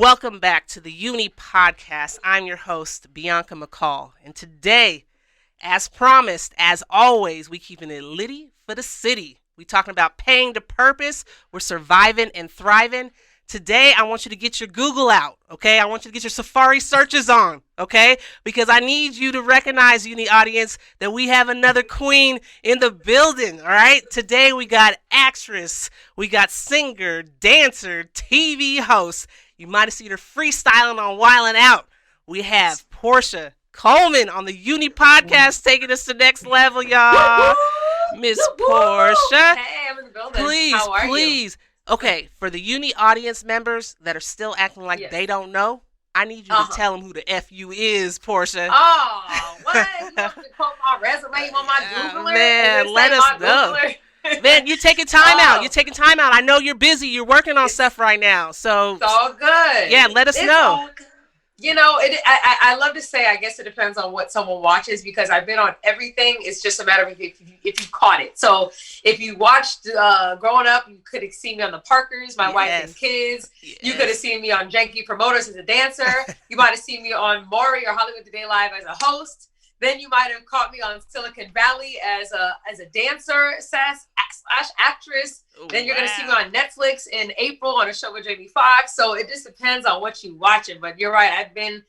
Welcome back to the UNNI Podcast. I'm your host, Bianca McCall. And today, as promised, as always, we keeping it litty for the city. We talking about paying to purpose. We're surviving and thriving. Today, I want you to get your Google out, okay? I want you to get your Safari searches on, okay? Because I need you to recognize, UNNI audience, that we have another queen in the building, all right? Today, we got actress, we got singer, dancer, TV host. You might have seen her freestyling on Wildin' Out. We have Porscha Coleman on the UNNI Podcast taking us to the next level, y'all. Miss Porscha. Hey, I'm in the building. Please, How are please. You? Okay, for the UNNI audience members that are still acting like they don't know, I need you to tell them who the F you is, Porscha. Oh, what? You want me to quote my resume? You want my Googler? Man, let us know. Man, you're taking time out. You're taking time out. I know you're busy. You're working on stuff right now. So it's all good. Yeah, let us know. You know, I love to say, I guess it depends on what someone watches because I've been on everything. It's just a matter of if you caught it. So if you watched growing up, you could have seen me on the Parkers, my wife and kids. Yes. You could have seen me on Janky Promoters as a dancer. You might have seen me on Maury or Hollywood Today Live as a host. Then you might have caught me on Silicon Valley as a dancer / actress. Then you're going to see me on Netflix in April on a show with Jamie Foxx. So it just depends on what you watching. But you're right. I've been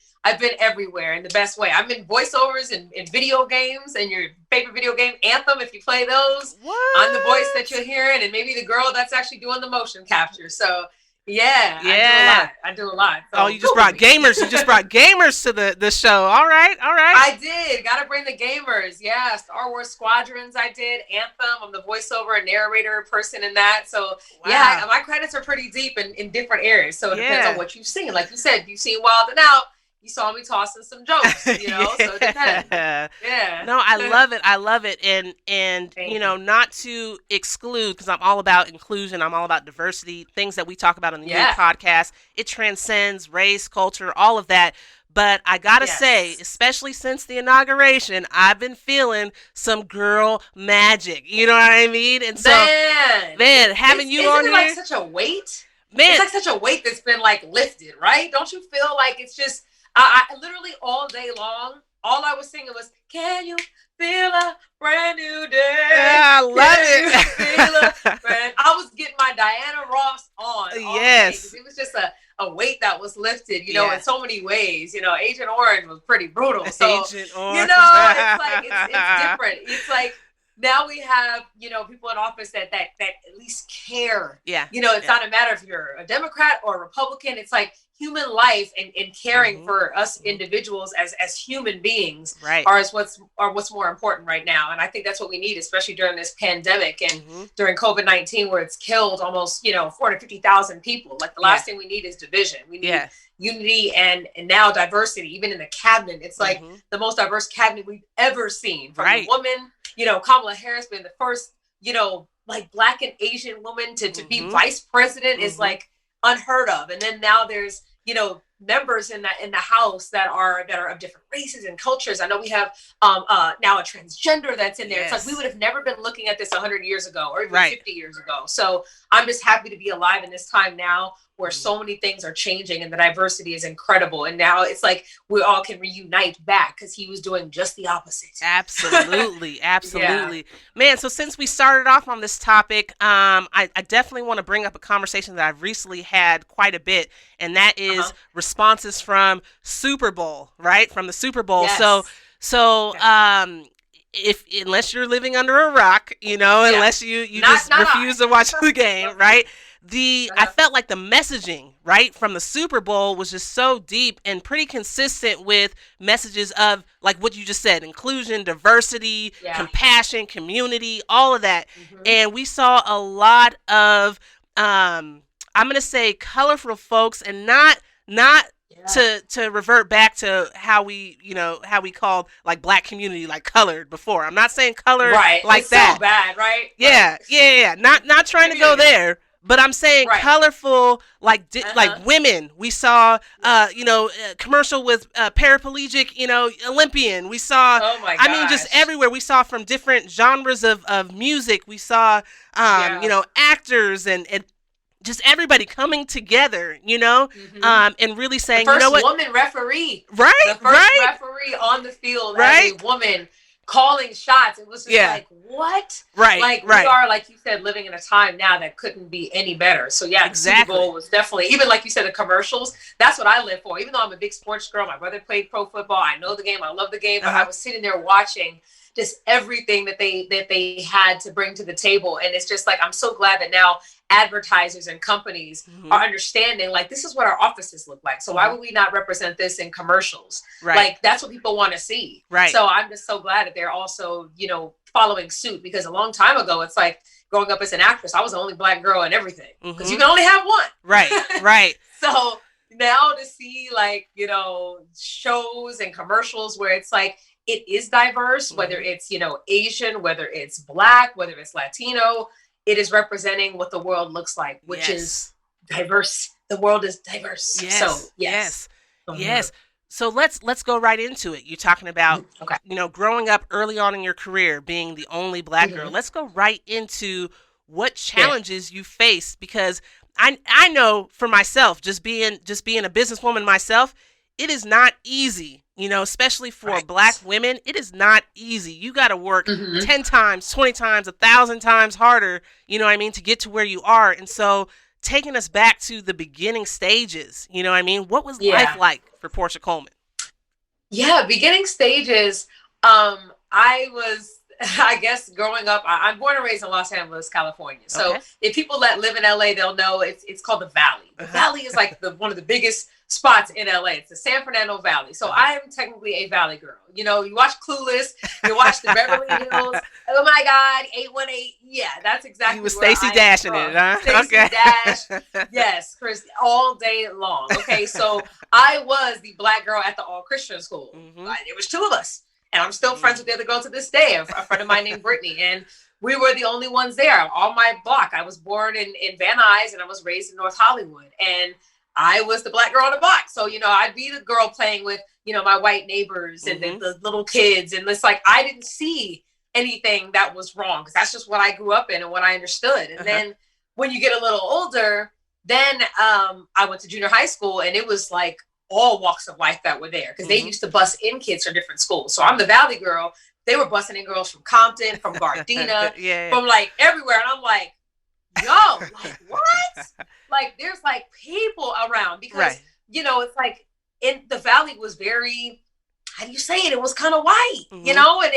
everywhere in the best way. I'm in voiceovers in video games and your favorite video game, Anthem, if you play those. What? I'm the voice that you're hearing and maybe the girl that's actually doing the motion capture. So yeah. I do a lot. So you just brought gamers. You just brought gamers to the show. All right. I did. Got to bring the gamers. Yeah. Star Wars Squadrons I did. Anthem. I'm the voiceover and narrator person in that. So yeah, my credits are pretty deep in different areas. So it depends on what you've seen. Like you said, you've seen Wildin' Out. You saw me tossing some jokes, you know, so it depends. Yeah. No, I love it. And you know, not to exclude, because I'm all about inclusion. I'm all about diversity, things that we talk about on the UNNI Podcast. It transcends race, culture, all of that. But I got to say, especially since the inauguration, I've been feeling some girl magic. You know what I mean? And so, man having you on here. Isn't it like such a weight? Man. It's like such a weight that's been like lifted, right? Don't you feel like it's just... I literally all day long, all I was singing was, "Can you feel a brand new day?" Yeah, I love it. I was getting my Diana Ross on. Yes. It was just a weight that was lifted, you know, in so many ways. You know, Agent Orange was pretty brutal. So, Agent Orange. You know, it's like, it's different. It's like, now we have, you know, people in office that at least care. Yeah. You know, it's not a matter if you're a Democrat or a Republican. It's like human life and caring for us individuals as human beings are what's more important right now. And I think that's what we need, especially during this pandemic and during COVID-19, where it's killed almost, 450,000 people. Like the last thing we need is division. We need unity and now diversity, even in the cabinet. It's like the most diverse cabinet we've ever seen. From a woman, Kamala Harris being the first, like Black and Asian woman to be vice president is like unheard of. And then now there's, members in the House that are of different races and cultures. I know we have now a transgender that's in there. Yes. It's like we would have never been looking at this 100 years ago or even 50 years ago. So I'm just happy to be alive in this time now where so many things are changing and the diversity is incredible. And now it's like we all can reunite back because he was doing just the opposite. Absolutely. Man, so since we started off on this topic, I definitely want to bring up a conversation that I've recently had quite a bit, and that is responses from Super Bowl, right? From the Super Bowl. Yes. So unless you're living under a rock, unless you just refuse to watch the game, right? I felt like the messaging, right, from the Super Bowl was just so deep and pretty consistent with messages of, like what you just said, inclusion, diversity, compassion, community, all of that. And we saw a lot of, I'm going to say colorful folks, and not to revert back to how we called like Black community like colored before. I'm not saying colored like it's that. So bad, right? Yeah. Not trying to go there. But I'm saying colorful, like women. We saw, commercial with paraplegic, Olympian. We saw, just everywhere. We saw from different genres of music. We saw, actors and just everybody coming together, and really saying, the you know what? Woman referee. Right. The first referee on the field as a woman calling shots. It was just like, what? Right. Like, we are, like you said, living in a time now that couldn't be any better. So, yeah, the Super Bowl was definitely, even like you said, the commercials, that's what I live for. Even though I'm a big sports girl, my brother played pro football. I know the game. I love the game. But I was sitting there watching just everything that they had to bring to the table. And it's just like, I'm so glad that now advertisers and companies are understanding, like, this is what our offices look like. So why would we not represent this in commercials? Right. Like, that's what people want to see. Right. So I'm just so glad that they're also, following suit, because a long time ago, it's like growing up as an actress, I was the only Black girl in everything because you can only have one. Right. Right. So now to see, like, shows and commercials where it's like, it is diverse, whether it's, Asian, whether it's Black, whether it's Latino, it is representing what the world looks like, which is diverse. The world is diverse. Yes. So, yes. So let's go right into it. You're talking about, growing up early on in your career, being the only Black girl. Let's go right into what challenges you face, because I know for myself, just being a businesswoman myself, it is not easy. Especially for Black women, it is not easy. You got to work 10 times, 20 times, 1,000 times harder, to get to where you are. And so taking us back to the beginning stages, what was life like for Porscha Coleman? Yeah, beginning stages, I guess growing up, I'm born and raised in Los Angeles, California. So if people that live in LA, they'll know it's called the Valley. The Valley is like one of the biggest spots in LA. It's the San Fernando Valley. So I am technically a Valley girl. You watch Clueless, you watch the Beverly Hills. Oh my God, 818. Yeah, that's exactly. You were Stacey Dash in it, huh? Stacey Dash. Yes, Chris, all day long. Okay, so I was the Black girl at the all Christian school. There was two of us. And I'm still friends with the other girl to this day, a friend of mine named Brittany. And we were the only ones there on my block. I was born in Van Nuys and I was raised in North Hollywood. And I was the Black girl on the block. So, I'd be the girl playing with, my white neighbors and the little kids. And it's like, I didn't see anything that was wrong because that's just what I grew up in and what I understood. And then when you get a little older, then I went to junior high school and it was like, all walks of life that were there because they used to bus in kids from different schools. So I'm the Valley girl. They were busing in girls from Compton, from Gardena, from like everywhere. And I'm like, yo, like what? Like there's like people around because, it's like in the Valley was very, how do you say it? It was kind of white, and I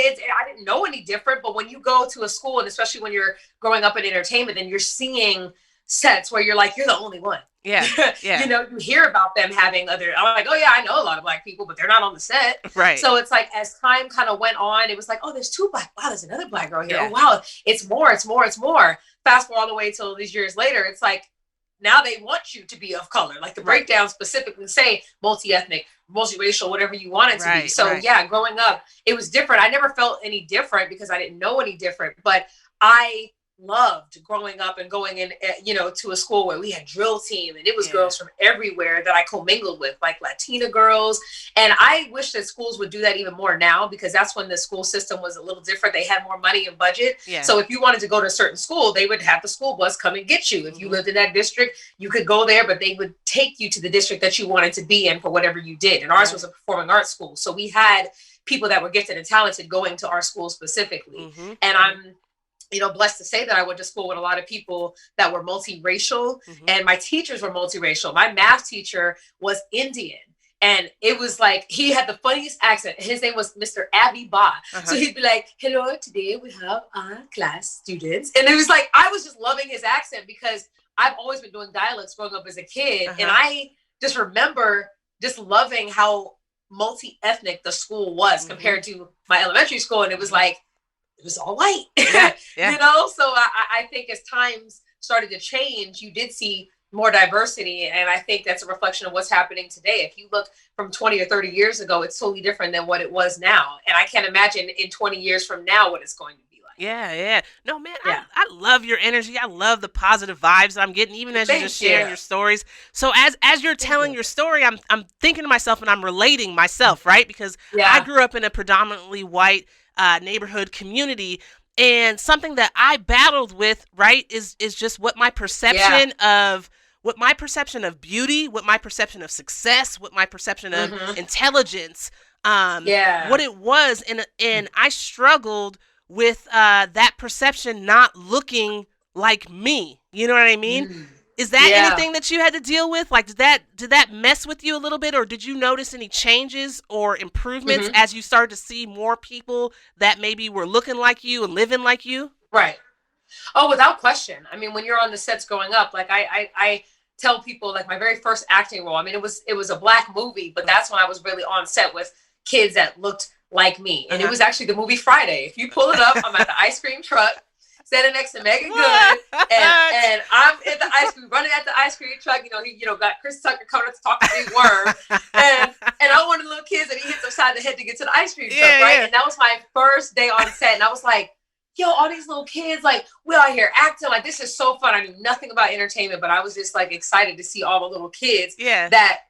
didn't know any different. But when you go to a school and especially when you're growing up in entertainment and you're seeing sets where you're like, you're the only one. Yeah. You hear about them having other, I'm like, oh yeah, I know a lot of Black people, but they're not on the set. Right. So it's like, as time kind of went on, it was like, oh, there's two Black, wow, there's another Black girl here. Yeah. Oh wow, it's more. Fast forward all the way till these years later, it's like, now they want you to be of color. Like the breakdown specifically say multi-ethnic, multiracial, whatever you want it to be. So growing up, it was different. I never felt any different because I didn't know any different, but I loved growing up and going in, to a school where we had drill team and it was girls from everywhere that I commingled with, like Latina girls. And I wish that schools would do that even more now because that's when the school system was a little different. They had more money and budget. Yeah. So if you wanted to go to a certain school, they would have the school bus come and get you. If you lived in that district, you could go there, but they would take you to the district that you wanted to be in for whatever you did. And ours was a performing arts school. So we had people that were gifted and talented going to our school specifically. And I'm blessed to say that I went to school with a lot of people that were multiracial and my teachers were multiracial. My math teacher was Indian and it was like, he had the funniest accent. His name was Mr. Abby Ba. So he'd be like, hello, today we have our class students. And it was like, I was just loving his accent because I've always been doing dialects growing up as a kid. And I just remember just loving how multi-ethnic the school was compared to my elementary school. And it was like, it was all white, So I think as times started to change, you did see more diversity. And I think that's a reflection of what's happening today. If you look from 20 or 30 years ago, it's totally different than what it was now. And I can't imagine in 20 years from now what it's going to be like. Yeah. No, man, I love your energy. I love the positive vibes that I'm getting, even as you're just sharing your stories. So as you're telling your story, I'm thinking to myself and I'm relating myself, right? Because I grew up in a predominantly white neighborhood community. And something that I battled with, right, is just what my perception of beauty, what my perception of success, what my perception of intelligence, what it was, and I struggled with that perception not looking like me. You know what I mean? Is that anything that you had to deal with? Like, did that mess with you a little bit, or did you notice any changes or improvements as you started to see more people that maybe were looking like you and living like you? Right. Oh, without question. I mean, when you're on the sets growing up, like I tell people, like, my very first acting role, I mean, it was a Black movie, but that's when I was really on set with kids that looked like me. And it was actually the movie Friday. If you pull it up, I'm at the ice cream truck, standing next to Megan Good, and I'm at the ice cream, running at the ice cream truck. You know, he got Chris Tucker coming up to talk to Big Worm, and I'm one of the little kids that he hits upside the head to get to the ice cream truck, right? And that was my first day on set, and I was like, yo, all these little kids, like, we out here acting, like, this is so fun. I knew nothing about entertainment, but I was just, like, excited to see all the little kids that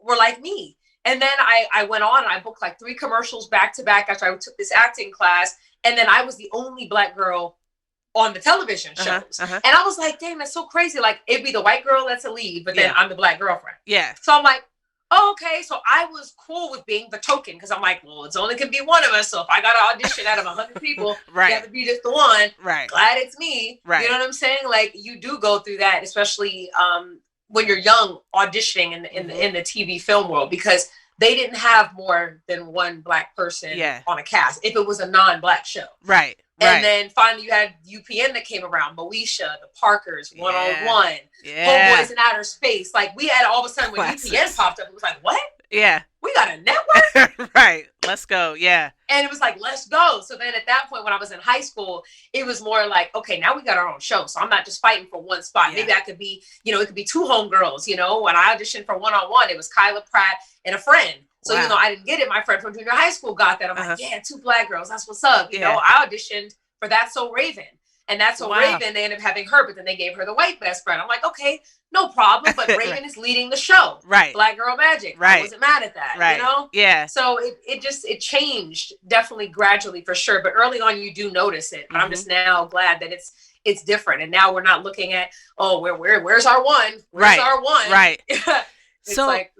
were like me. And then I went on and I booked like 3 commercials back to back after I took this acting class, and then I was the only Black girl on the television shows. And I was like, damn, that's so crazy. Like, it'd be the white girl that's a lead, but then I'm the Black girlfriend. Yeah. So I'm like, oh, okay. So I was cool with being the token, because I'm like, well, it's only can be one of us. So if I got to audition out of 100 people, you have to be just the one. Right. Glad it's me. Right. You know what I'm saying? Like, you do go through that, especially when you're young, auditioning in the TV film world, because they didn't have more than one Black person on a cast if it was a non-Black show. Right. And then finally you had UPN that came around, Moesha, the Parkers, One-on-One, Homeboys in Outer Space. Like, we had all of a sudden when UPN popped up, it was like, what? Yeah. We got a network? Right. Let's go. Yeah. And it was like, let's go. So then at that point, when I was in high school, it was more like, okay, now we got our own show. So I'm not just fighting for one spot. Maybe I could be, it could be 2 homegirls. When I auditioned for One-on-One, it was Kyla Pratt and a friend. So, even though I didn't get it, my friend from junior high school got that. I'm like, yeah, 2 Black girls. That's what's up. You know, I auditioned for That's So Raven. And That's So Raven, they ended up having her, but then they gave her the white best friend. I'm like, okay, no problem. But Raven is leading the show. Right. Black Girl Magic. Right. I wasn't mad at that. Right. You know? Yeah. So it changed definitely gradually for sure. But early on, you do notice it. But I'm just now glad that it's different. And now we're not looking at, oh, where's our one? Where's our one? Right. It's like,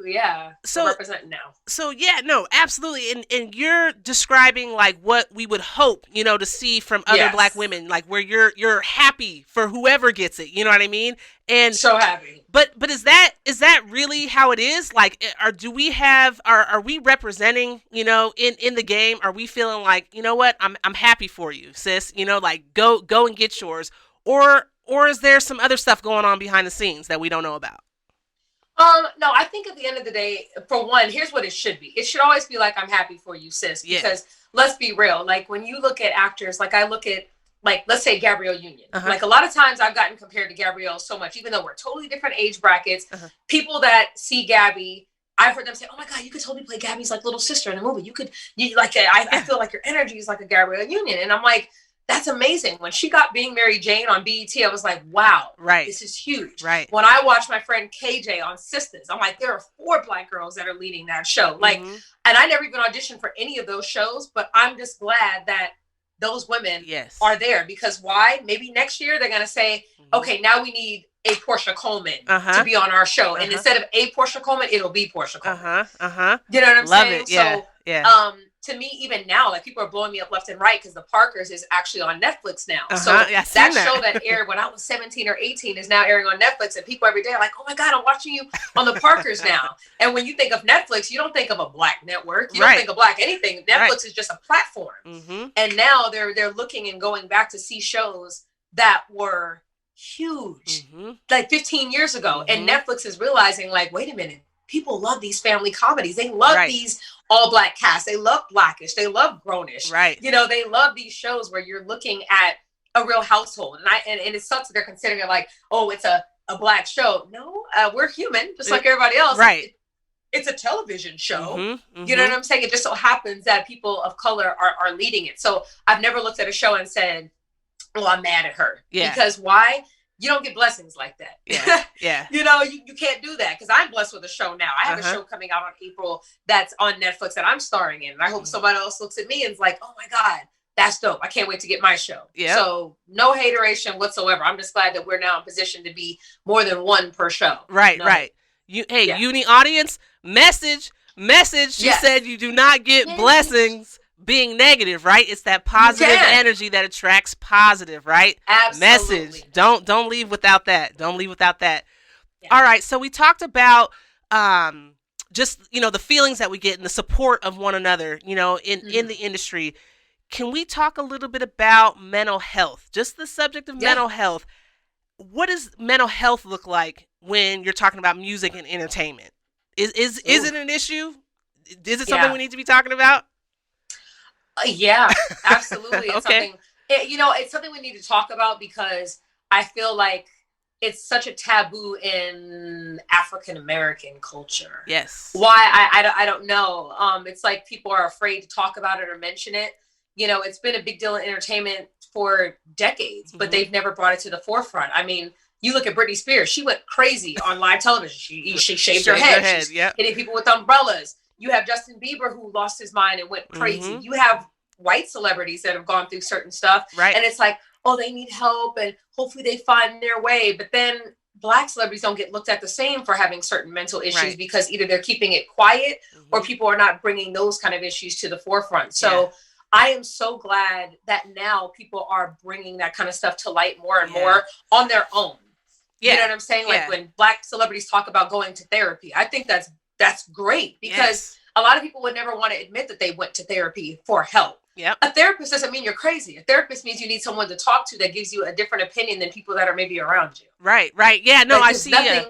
so representing now. So no, absolutely. And you're describing like what we would hope, to see from other Black women, like where you're happy for whoever gets it. You know what I mean? And so happy. But is that really how it is? Like, are we representing, in the game? Are we feeling like, you know what, I'm happy for you, sis, like go and get yours, or is there some other stuff going on behind the scenes that we don't know about? No, I think at the end of the day, for one, here's what it should be. It should always be like, I'm happy for you, sis. Because let's be real. Like, when you look at actors, like I look at, like, let's say Gabrielle Union. Like, a lot of times I've gotten compared to Gabrielle so much, even though we're totally different age brackets. People that see Gabby, I've heard them say, oh my God, you could totally play Gabby's like little sister in a movie. I feel like your energy is like a Gabrielle Union. And I'm like, that's amazing. When she got Being Mary Jane on BET, I was like, wow, this is huge. Right. When I watched my friend KJ on Sisters, I'm like, there are 4 Black girls that are leading that show. Like, and I never even auditioned for any of those shows, but I'm just glad that those women are there, because why? Maybe next year they're going to say, okay, now we need a Porscha Coleman to be on our show. And instead of a Porscha Coleman, it'll be Porscha Coleman. You know what I'm saying? It. Yeah. So, to me, even now, like, people are blowing me up left and right because The Parkers is actually on Netflix now. So that show that aired when I was 17 or 18 is now airing on Netflix, and people every day are like, oh my God, I'm watching you on The Parkers now. And when you think of Netflix, you don't think of a Black network. You don't think of Black anything. Netflix is just a platform. And now they're looking and going back to see shows that were huge, like 15 years ago. And Netflix is realizing, like, wait a minute, people love these family comedies. They love these all Black casts. They love Blackish. They love Grownish. Right. They love these shows where you're looking at a real household. And it sucks that they're considering it like, oh, it's a Black show. No, we're human, just like everybody else. Right. It's a television show. You know what I'm saying? It just so happens that people of color are leading it. So I've never looked at a show and said, well, I'm mad at her. Yeah. Because why? You don't get blessings like that. Yeah. You can't do that, because I'm blessed with a show now. I have a show coming out on April that's on Netflix that I'm starring in. And I hope somebody else looks at me and is like, oh my God, That's dope. I can't wait to get my show. Yeah. So no hateration whatsoever. I'm just glad that we're now in position to be more than one per show. Right, right. UNNI audience, message. She said you do not get blessings being negative, right? It's that positive energy that attracts positive, right? Absolutely. Message. Don't leave without that. Don't leave without that. Yeah. All right. So we talked about just, the feelings that we get and the support of one another, in the industry. Can we talk a little bit about mental health? Just the subject of mental health. What does mental health look like when you're talking about music and entertainment? Is it an issue? Is it something we need to be talking about? Yeah, absolutely. It's Okay. it's something we need to talk about because I feel like it's such a taboo in African American culture. Yes. Why? I don't know. It's like people are afraid to talk about it or mention it. It's been a big deal in entertainment for decades, but they've never brought it to the forefront. I mean, you look at Britney Spears. She went crazy on live television. She shaved her head. She's hitting people with umbrellas. You have Justin Bieber who lost his mind and went crazy. You have white celebrities that have gone through certain stuff. Right. And it's like, oh, they need help and hopefully they find their way. But then Black celebrities don't get looked at the same for having certain mental issues because either they're keeping it quiet or people are not bringing those kind of issues to the forefront. So I am so glad that now people are bringing that kind of stuff to light more and more on their own. You know what I'm saying? Like when Black celebrities talk about going to therapy, I think that's great because a lot of people would never want to admit that they went to therapy for help. Yep. A therapist doesn't mean you're crazy. A therapist means you need someone to talk to that gives you a different opinion than people that are maybe around you. Right. Yeah. No, I see. Yeah.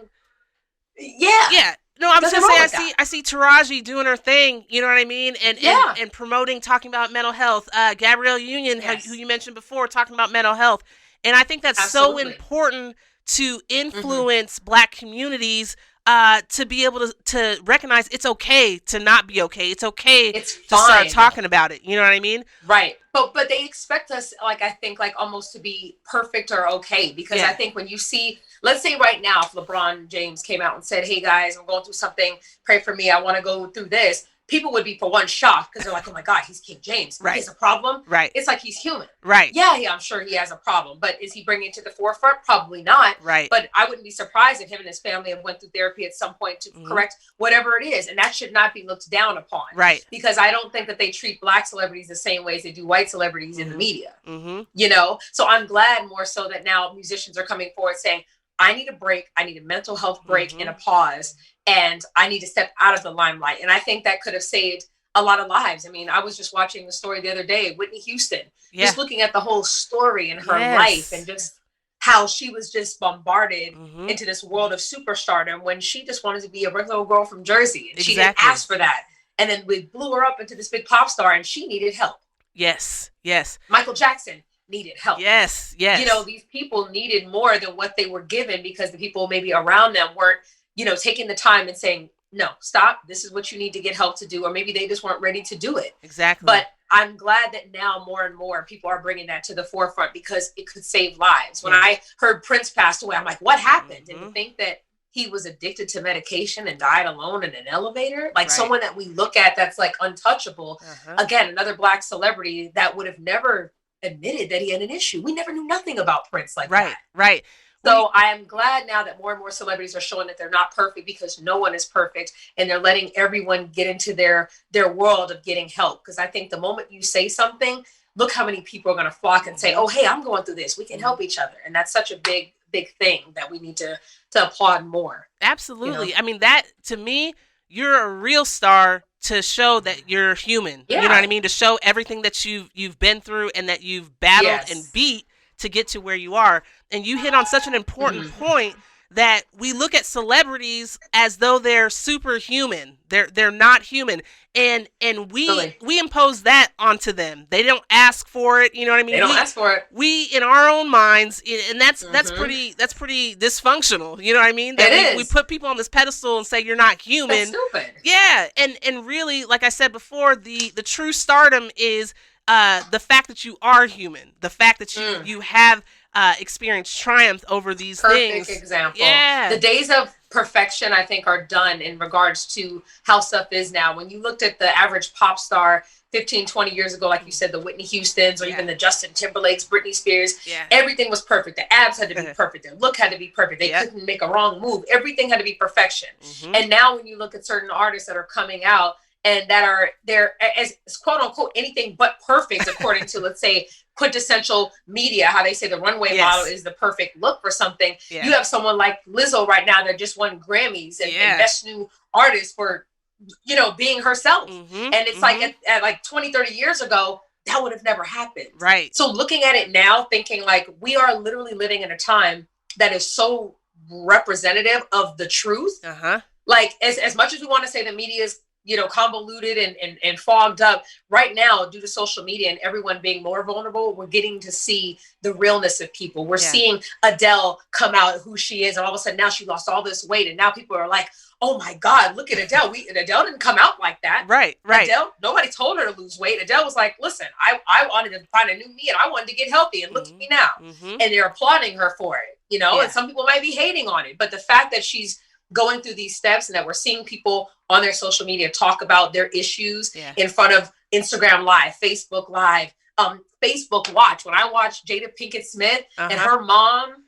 No, I was gonna say I see Taraji doing her thing. You know what I mean? And promoting, talking about mental health. Gabrielle Union, who you mentioned before, talking about mental health, and I think that's so important to influence Black communities. To be able to recognize it's okay to not be okay. It's okay to start talking about it. You know what I mean? Right. But they expect us, I think, almost to be perfect or okay. Because I think when you see, let's say right now, if LeBron James came out and said, hey guys, I'm going through something, pray for me, I want to go through this. People would be for one shocked because they're like, oh my God, he's King James. Right. He has a problem. Right. It's like he's human. Right. Yeah, I'm sure he has a problem. But is he bringing it to the forefront? Probably not. Right. But I wouldn't be surprised if him and his family have went through therapy at some point to correct whatever it is. And that should not be looked down upon. Right. Because I don't think that they treat Black celebrities the same way as they do white celebrities in the media. So I'm glad more so that now musicians are coming forward saying, I need a break. I need a mental health break and a pause. And I need to step out of the limelight. And I think that could have saved a lot of lives. I mean, I was just watching the story the other day, Whitney Houston, just looking at the whole story and her life and just how she was just bombarded into this world of superstardom when she just wanted to be a regular girl from Jersey. And she didn't ask for that. And then we blew her up into this big pop star and she needed help. Yes. Michael Jackson needed help. Yes. These people needed more than what they were given because the people maybe around them weren't, taking the time and saying, no, stop. This is what you need to get help to do. Or maybe they just weren't ready to do it. Exactly. But I'm glad that now more and more people are bringing that to the forefront because it could save lives. When I heard Prince passed away, I'm like, what happened? And to think that he was addicted to medication and died alone in an elevator, someone that we look at that's untouchable. Again, another Black celebrity that would have never admitted that he had an issue. We never knew nothing about Prince that. Right. So I am glad now that more and more celebrities are showing that they're not perfect because no one is perfect and they're letting everyone get into their world of getting help. Because I think the moment you say something, look how many people are going to flock and say, oh, hey, I'm going through this. We can help each other. And that's such a big thing that we need to applaud more. Absolutely. I mean, that to me, you're a real star to show that you're human. You know what I mean? To show everything that you've been through and that you've battled and beat to get to where you are. And you hit on such an important point that we look at celebrities as though they're superhuman. They're not human. And we impose that onto them. They don't ask for it. You know what I mean? They don't ask for it. We in our own minds, and that's pretty dysfunctional. You know what I mean? That we put people on this pedestal and say you're not human. That's stupid. Yeah. And really, like I said before, the true stardom is the fact that you are human. The fact that you have experienced triumph over these things. Perfect example. Yeah. The days of perfection, I think, are done in regards to how stuff is now. When you looked at the average pop star 15, 20 years ago, like you said, the Whitney Houstons or even the Justin Timberlakes, Britney Spears, everything was perfect. The abs had to be perfect. Their look had to be perfect. They couldn't make a wrong move. Everything had to be perfection. And now when you look at certain artists that are coming out and that are there as quote unquote anything but perfect, according to, let's say, quintessential media, how they say the runway model is the perfect look for something. You have someone like Lizzo right now that just won Grammys and best new artist for, you know, being herself. And it's like at like 20, 30 years ago, that would have never happened. Right. So looking at it now, thinking like we are literally living in a time that is so representative of the truth. Like as much as we want to say the media is, you know, convoluted and fogged up right now due to social media and everyone being more vulnerable, we're getting to see the realness of people. We're seeing Adele come out who she is, and all of a sudden now she lost all this weight, and now people are like, oh my God, look at Adele. Adele didn't come out like that. Right. Adele, nobody told her to lose weight. Adele was like, listen, I wanted to find a new me and I wanted to get healthy, and look at me now. And they're applauding her for it, you know, and some people might be hating on it, but the fact that she's going through these steps and that we're seeing people on their social media talk about their issues in front of Instagram Live, Facebook Live, Facebook Watch. When I watched Jada Pinkett Smith and her mom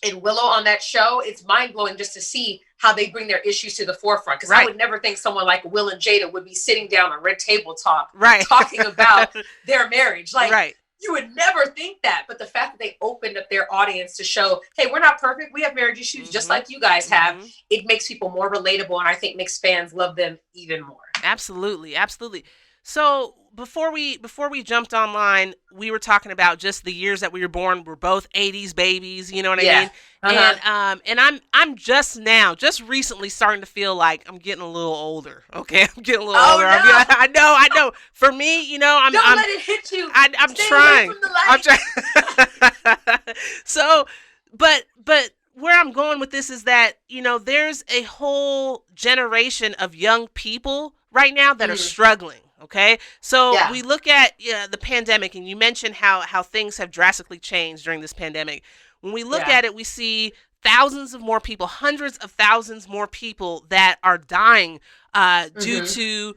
and Willow on that show, it's mind blowing just to see how they bring their issues to the forefront. Because I would never think someone like Will and Jada would be sitting down at Red Table Talk talking about their marriage. Like, you would never think that, but the fact that they opened up their audience to show, hey, we're not perfect. We have marriage issues just like you guys have. It makes people more relatable, and I think makes fans love them even more. Absolutely. Absolutely. So before we jumped online, we were talking about just the years that we were born. We're both 80s babies, you know what I mean? And I'm just recently starting to feel like I'm getting a little older. Okay, I'm getting a little older. No. I know. For me, you know, I'm let it hit you. I'm Stay trying. Away from the light. I'm trying. So, but where I'm going with this is that, you know, there's a whole generation of young people right now that are struggling. Okay. So we look at the pandemic, and you mentioned how things have drastically changed during this pandemic. When we look at it, we see thousands of more people, hundreds of thousands more people that are dying due to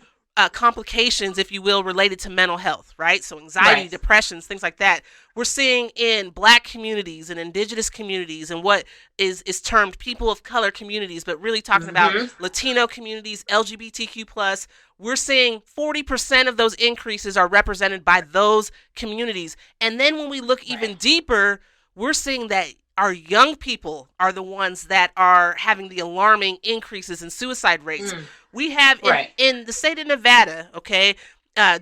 complications, if you will, related to mental health, right? So anxiety, depressions, things like that. We're seeing in Black communities and Indigenous communities and what is termed people of color communities, but really talking about Latino communities, LGBTQ+. We're seeing 40% of those increases are represented by those communities. And then when we look even deeper, we're seeing that our young people are the ones that are having the alarming increases in suicide rates. We have in the state of Nevada, okay,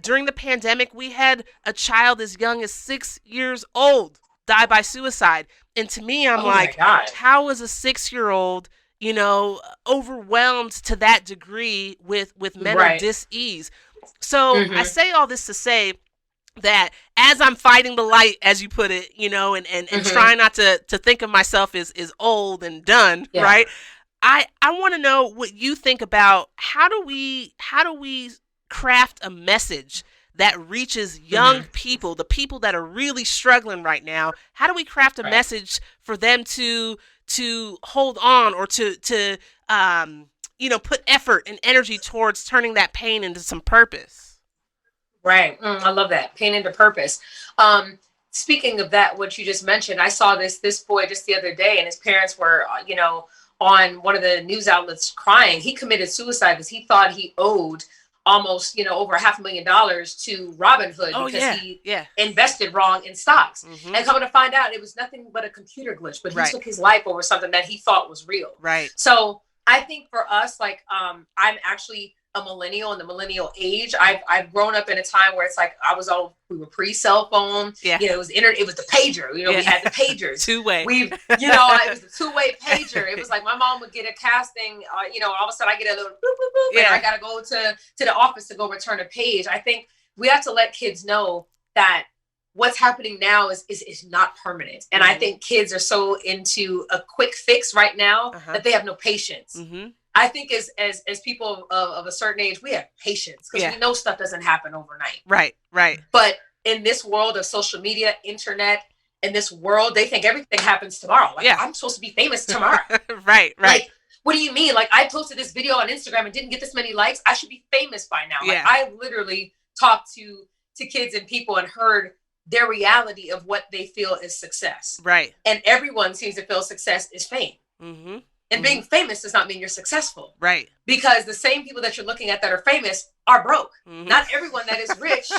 during the pandemic, we had a child as young as 6 years old die by suicide. And to me, I'm like, how is a 6-year-old, you know, overwhelmed to that degree with mental dis-ease? So I say all this to say that as I'm fighting the light, as you put it, you know, and trying not to think of myself as old and done, right? I want to know what you think about how do we craft a message that reaches young people, the people that are really struggling right now. How do we craft a message for them to hold on or to you know, put effort and energy towards turning that pain into some purpose? Right. I love that. Pain into purpose. Speaking of that, what you just mentioned, I saw this boy just the other day, and his parents were, you know, on one of the news outlets crying. He committed suicide because he thought he owed almost, you know, over $500,000 to Robinhood because he invested wrong in stocks. And coming to find out, it was nothing but a computer glitch, but he took his life over something that he thought was real. Right. So I think for us, like, I'm actually a millennial in the millennial age. I've grown up in a time where it's like we were pre-cell phone. You know, it was it was the pager. You know, we had the pagers. Two-way. It was the two-way pager. It was like my mom would get a casting, you know, all of a sudden I get a little boop, boop, boop, and I gotta go to the office to go return a page. I think we have to let kids know that what's happening now is not permanent. And I think kids are so into a quick fix right now that they have no patience. I think as people of a certain age, we have patience because we know stuff doesn't happen overnight. Right. But in this world of social media, internet, in this world, they think everything happens tomorrow. Like, I'm supposed to be famous tomorrow. Right. Like, what do you mean? Like, I posted this video on Instagram and didn't get this many likes. I should be famous by now. Yeah. Like, I literally talked to kids and people and heard their reality of what they feel is success. Right. And everyone seems to feel success is fame. Mm-hmm. And being famous does not mean you're successful. Right. Because the same people that you're looking at that are famous are broke. Mm-hmm. Not everyone that is rich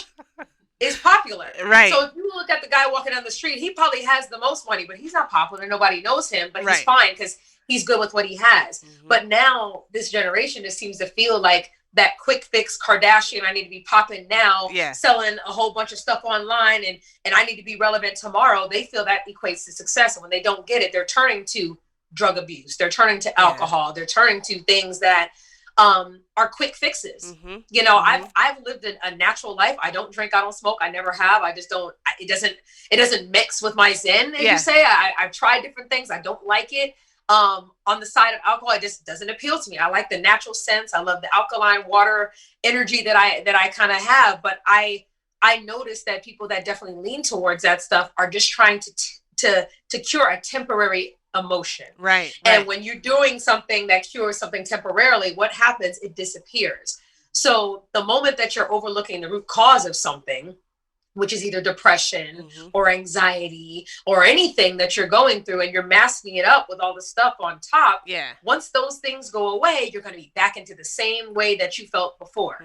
is popular. Right. So if you look at the guy walking down the street, he probably has the most money, but he's not popular. Nobody knows him, but he's fine because he's good with what he has. Mm-hmm. But now this generation just seems to feel like that quick fix Kardashian, I need to be popping now, selling a whole bunch of stuff online, and I need to be relevant tomorrow. They feel that equates to success. And when they don't get it, they're turning to drug abuse. They're turning to alcohol. They're turning to things that are quick fixes. Mm-hmm. You know, mm-hmm. I've lived a natural life. I don't drink. I don't smoke. I never have. I just don't. It doesn't mix with my zen, as you say. I've tried different things. I don't like it. On the side of alcohol, it just doesn't appeal to me. I like the natural sense. I love the alkaline water energy that I kind of have. But I noticed that people that definitely lean towards that stuff are just trying to cure a temporary emotion. Right. And when you're doing something that cures something temporarily, what happens? It disappears. So the moment that you're overlooking the root cause of something, which is either depression or anxiety or anything that you're going through, and you're masking it up with all the stuff on top. Yeah. Once those things go away, you're going to be back into the same way that you felt before.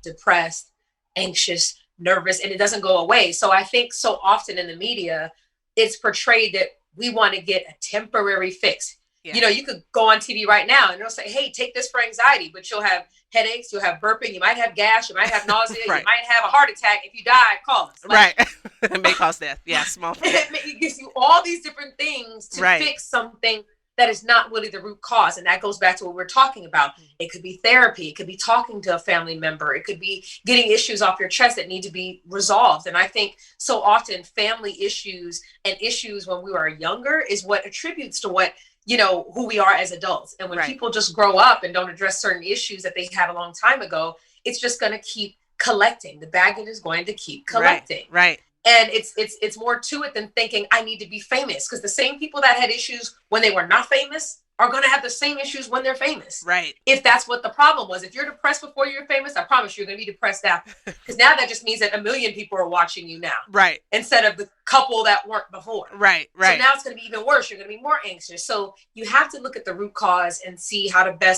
Depressed, anxious, nervous, and it doesn't go away. So I think so often in the media, it's portrayed that we want to get a temporary fix. Yeah. You know, you could go on TV right now and they'll say, hey, take this for anxiety, but you'll have headaches, you'll have burping, you might have gas, you might have nausea, you might have a heart attack. If you die, call us. Like, it may cause death. Yeah, small. It gives you all these different things to fix something that is not really the root cause. And that goes back to what we're talking about. It could be therapy. It could be talking to a family member. It could be getting issues off your chest that need to be resolved. And I think so often family issues and issues when we were younger is what attributes to what, you know, who we are as adults. And when people just grow up and don't address certain issues that they had a long time ago, it's just going to keep collecting. The baggage is going to keep collecting. Right. And it's more to it than thinking I need to be famous, because the same people that had issues when they were not famous are going to have the same issues when they're famous. Right. If that's what the problem was. If you're depressed before you're famous, I promise you're going to be depressed after. Because now that just means that 1 million people are watching you now. Right. Instead of the couple that weren't before. Right. So now it's going to be even worse. You're going to be more anxious. So you have to look at the root cause and see how to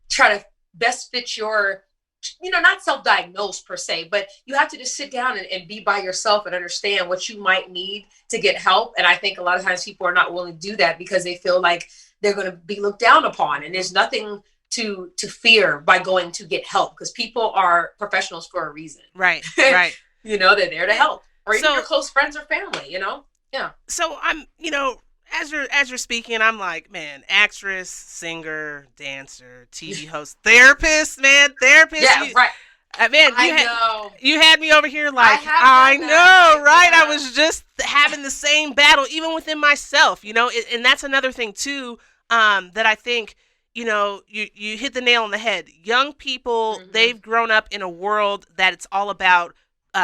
try to best fit your, you know, not self-diagnose per se, but you have to just sit down and be by yourself and understand what you might need to get help. And I think a lot of times people are not willing to do that because they feel like they're going to be looked down upon. And there's nothing to fear by going to get help, because people are professionals for a reason. Right. You know, they're there to help, or even your close friends or family, you know? Yeah. So I'm, you know, as you're speaking, I'm like, man, actress, singer, dancer, TV host, therapist. Yeah, right. Man, you had me over here like, I know, right? I was just having the same battle, even within myself, you know, and that's another thing too, that I think, you know, you hit the nail on the head. Young people, they've grown up in a world that it's all about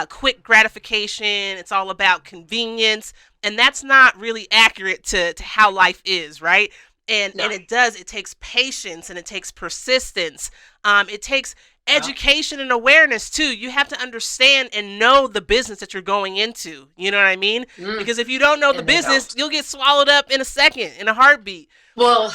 quick gratification. It's all about convenience. And that's not really accurate to how life is, right? And it takes patience, and it takes persistence. It takes education and awareness too. You have to understand and know the business that you're going into. You know what I mean? Because if you don't know the business, you'll get swallowed up in a second, in a heartbeat. Well,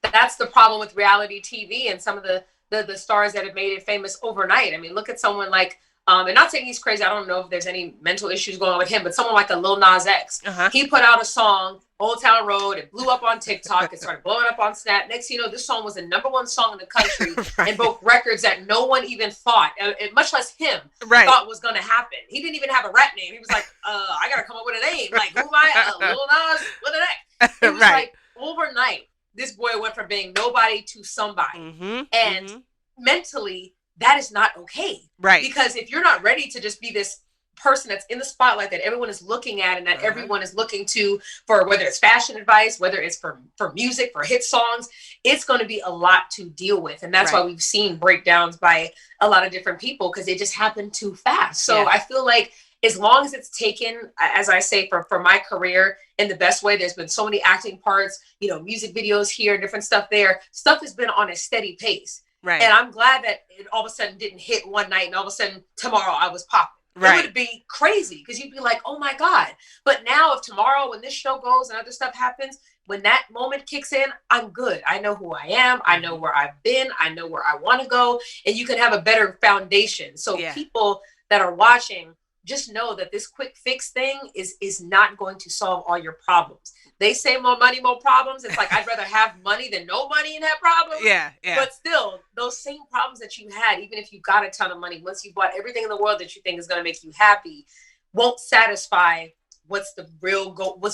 that's the problem with reality TV and some of the stars that have made it famous overnight. I mean, look at someone like, and not saying he's crazy. I don't know if there's any mental issues going on with him, but someone like a Lil Nas X, he put out a song, Old Town Road. It blew up on TikTok. It started blowing up on Snap. Next thing you know, this song was the #1 song in the country and broke records that no one even thought, much less him, thought was going to happen. He didn't even have a rap name. He was like, I got to come up with a name. Like, who am I? Lil Nas, what the heck? It was like overnight, this boy went from being nobody to somebody. And mentally, that is not okay. Right. Because if you're not ready to just be this person that's in the spotlight that everyone is looking at and that everyone is looking to for, whether it's fashion advice, whether it's for music, for hit songs, it's going to be a lot to deal with. And that's why we've seen breakdowns by a lot of different people, because they just happen too fast. So I feel like as long as it's taken, as I say, for my career in the best way. There's been so many acting parts, music videos here, different stuff there. Stuff has been on a steady pace. Right. And I'm glad that it all of a sudden didn't hit one night and all of a sudden tomorrow I was popping. Right. It would be crazy because you'd be like, oh my God. But now if tomorrow when this show goes and other stuff happens, when that moment kicks in, I'm good. I know who I am. I know where I've been. I know where I want to go. And you can have a better foundation. So people that are watching, just know that this quick fix thing is not going to solve all your problems. They say more money, more problems. It's like, I'd rather have money than no money and have problems. Yeah. But still, those same problems that you had, even if you got a ton of money, once you bought everything in the world that you think is going to make you happy, won't satisfy what's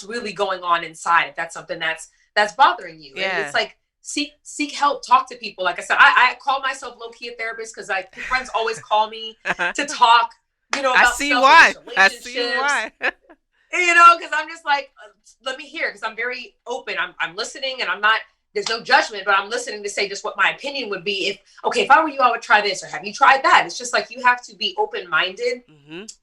really going on inside. If that's something that's bothering you. Yeah. And it's like, seek help, talk to people. Like I said, I call myself low-key a therapist because friends always call me to talk, about I see why. Because I'm just like, let me hear, because I'm very open. I'm listening, and there's no judgment, but I'm listening to say just what my opinion would be. If I were you, I would try this, or have you tried that? It's just like, you have to be open-minded,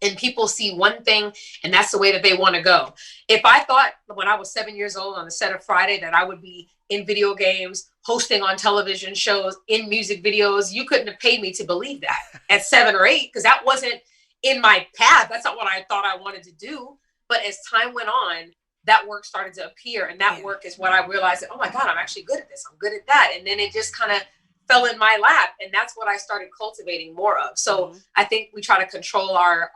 and people see one thing, and that's the way that they want to go. If I thought when I was 7 years old on the set of Friday that I would be in video games, hosting on television shows, in music videos, you couldn't have paid me to believe that at 7 or 8, because that wasn't in my path. That's not what I thought I wanted to do. But as time went on, that work started to appear. And that work is what I realized that, oh my God, I'm actually good at this. I'm good at that. And then it just kind of fell in my lap. And that's what I started cultivating more of. So I think we try to control our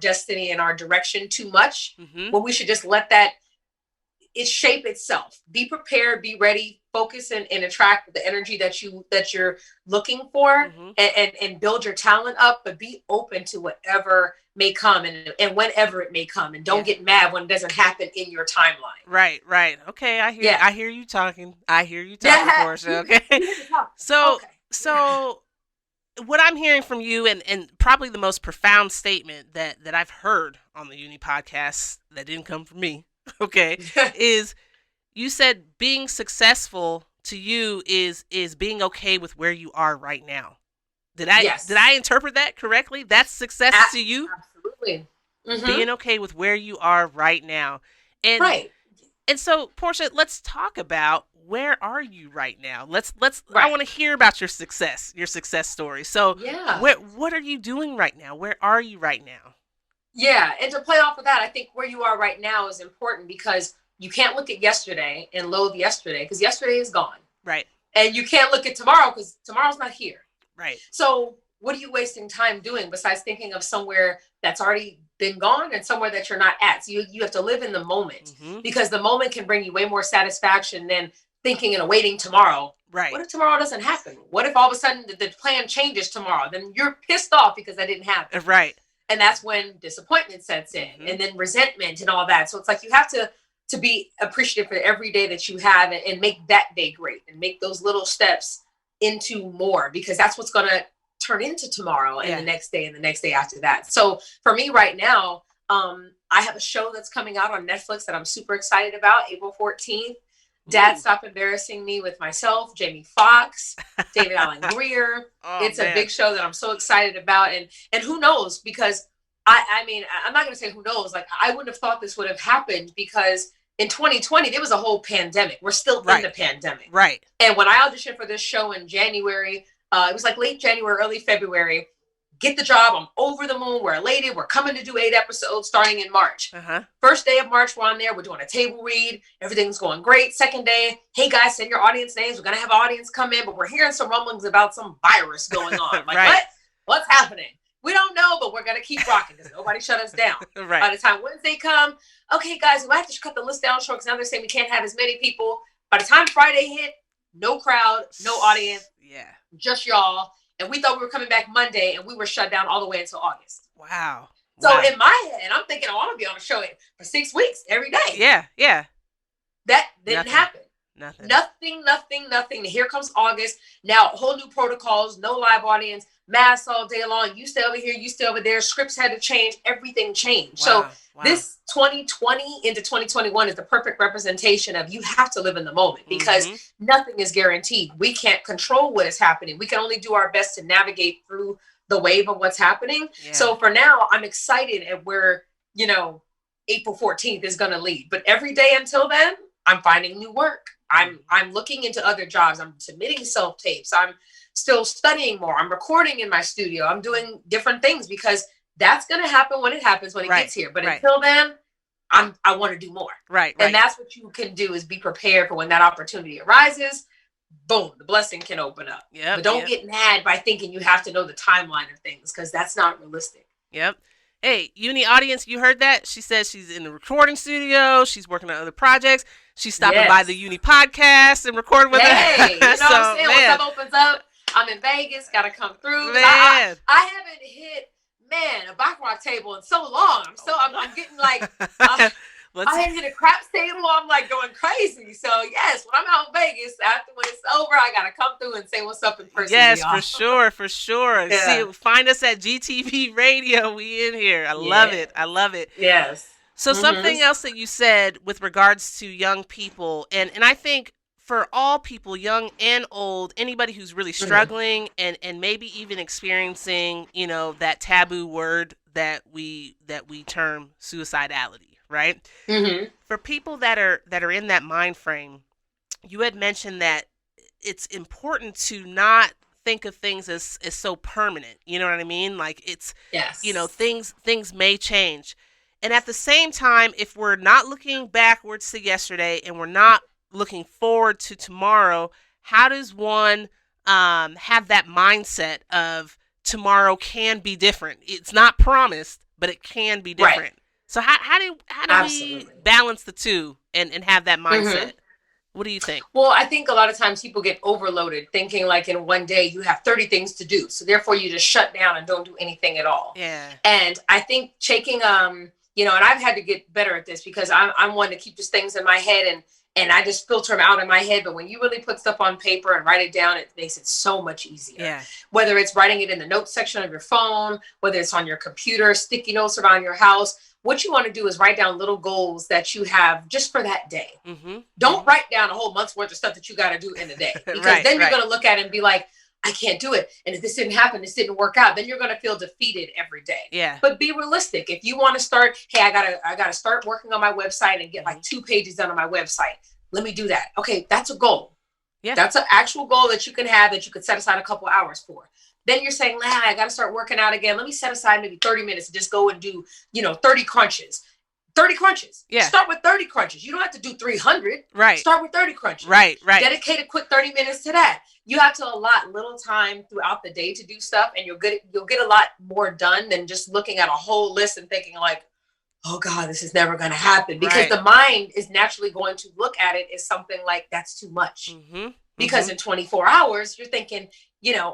destiny and our direction too much, when we should just let it shape itself. Be prepared, be ready, focus and attract the energy that you're looking for, and build your talent up, but be open to whatever may come and whenever it may come, and don't get mad when it doesn't happen in your timeline. Right. Okay, I hear you talking. Porscha. Okay. So what I'm hearing from you, and probably the most profound statement that I've heard on the UNNI Podcast that didn't come from me, okay, is you said being successful to you is being okay with where you are right now. Did I interpret that correctly? That's success to you? Absolutely. Being okay with where you are right now. And And so, Porscha, let's talk about, where are you right now? I want to hear about your success story. So what are you doing right now? Where are you right now? Yeah. And to play off of that, I think where you are right now is important, because you can't look at yesterday and loathe yesterday, because yesterday is gone. Right. And you can't look at tomorrow, because tomorrow's not here. Right. So what are you wasting time doing besides thinking of somewhere that's already been gone and somewhere that you're not at? So you have to live in the moment, because the moment can bring you way more satisfaction than thinking and awaiting tomorrow. Right. What if tomorrow doesn't happen? What if all of a sudden the plan changes tomorrow? Then you're pissed off because that didn't happen. Right. And that's when disappointment sets in, and then resentment and all that. So it's like, you have to be appreciative for every day that you have, and make that day great, and make those little steps into more, because that's what's going to turn into tomorrow and the next day and the next day after that. So for me right now, I have a show that's coming out on Netflix that I'm super excited about, April 14th. Dad, Stop Embarrassing Me, with myself, Jamie Foxx, David Allen Greer. It's a big show that I'm so excited about. And who knows, because I mean, I'm not going to say who knows. Like, I wouldn't have thought this would have happened, because in 2020, there was a whole pandemic. We're still in the pandemic. Right. And when I auditioned for this show in January, it was like late January, early February, get the job. I'm over the moon. We're elated. We're coming to do 8 episodes starting in March. First day of March, we're on there. We're doing a table read. Everything's going great. Second day, hey guys, send your audience names. We're going to have an audience come in, but we're hearing some rumblings about some virus going on. Like, what's happening? We don't know, but we're going to keep rocking, because nobody shut us down. By the time Wednesday come, okay guys, we have to cut the list down short, because now they're saying we can't have as many people. By the time Friday hit, no crowd, no audience. Just y'all. And we thought we were coming back Monday, and we were shut down all the way until August. Wow. So in my head, I'm thinking, I'm going to be on a show for 6 weeks every day. Yeah. That didn't happen. Nothing. Here comes August. Now, whole new protocols, no live audience, masks all day long. You stay over here, you stay over there. Scripts had to change. Everything changed. So this 2020 into 2021 is the perfect representation of you have to live in the moment because nothing is guaranteed. We can't control what is happening. We can only do our best to navigate through the wave of what's happening. Yeah. So for now, I'm excited at where, April 14th is going to lead. But every day until then, I'm finding new work. I'm looking into other jobs. I'm submitting self-tapes. I'm still studying more. I'm recording in my studio. I'm doing different things because that's going to happen when it happens, when it gets here. But until then, I want to do more. And that's what you can do is be prepared for when that opportunity arises. Boom, the blessing can open up. But don't get mad by thinking you have to know the timeline of things because that's not realistic. Hey, UNNI audience, you heard that? She says she's in the recording studio. She's working on other projects. She's stopping by the UNNI Podcast and recording with us. You know what I'm saying? When stuff opens up, I'm in Vegas, got to come through. I haven't hit, a baccarat table in so long. I'm getting like... I hit a craps table. I'm like going crazy. So yes, when I'm out in Vegas, after when it's over, I gotta come through and say what's up in person. Yes, for sure. Yeah. See, find us at GTV Radio. We in here. I love it. Yes. So something else that you said with regards to young people, and I think for all people, young and old, anybody who's really struggling and maybe even experiencing, that taboo word that we term suicidality. Right? For people that are in that mind frame, you had mentioned that it's important to not think of things as so permanent. You know what I mean? Like it's, things may change. And at the same time, if we're not looking backwards to yesterday and we're not looking forward to tomorrow, how does one have that mindset of tomorrow can be different? It's not promised, but it can be different. Right. So how do we balance the two and have that mindset? What do you think? Well, I think a lot of times people get overloaded thinking like in one day you have 30 things to do. So therefore you just shut down and don't do anything at all. Yeah. And I think taking, and I've had to get better at this because I'm one to keep just things in my head and I just filter them out in my head. But when you really put stuff on paper and write it down, it makes it so much easier. Yeah. Whether it's writing it in the notes section of your phone, whether it's on your computer, sticky notes around your house. What you want to do is write down little goals that you have just for that day. Don't write down a whole month's worth of stuff that you got to do in a day. Because then you're going to look at it and be like, I can't do it. And if this didn't happen, this didn't work out, then you're going to feel defeated every day. Yeah. But be realistic. If you want to start, hey, I gotta start working on my website and get like 2 pages done on my website. Let me do that. Okay, that's a goal. Yeah. That's an actual goal that you can have that you could set aside a couple hours for. Then you're saying, I got to start working out again. Let me set aside maybe 30 minutes to just go and do, 30 crunches. 30 crunches. Yeah. Start with 30 crunches. You don't have to do 300. Right. Start with 30 crunches. Right. Dedicate a quick 30 minutes to that. You have to allot little time throughout the day to do stuff, and you'll get a lot more done than just looking at a whole list and thinking like, oh God, this is never going to happen. Because the mind is naturally going to look at it as something like that's too much. Because in 24 hours, you're thinking,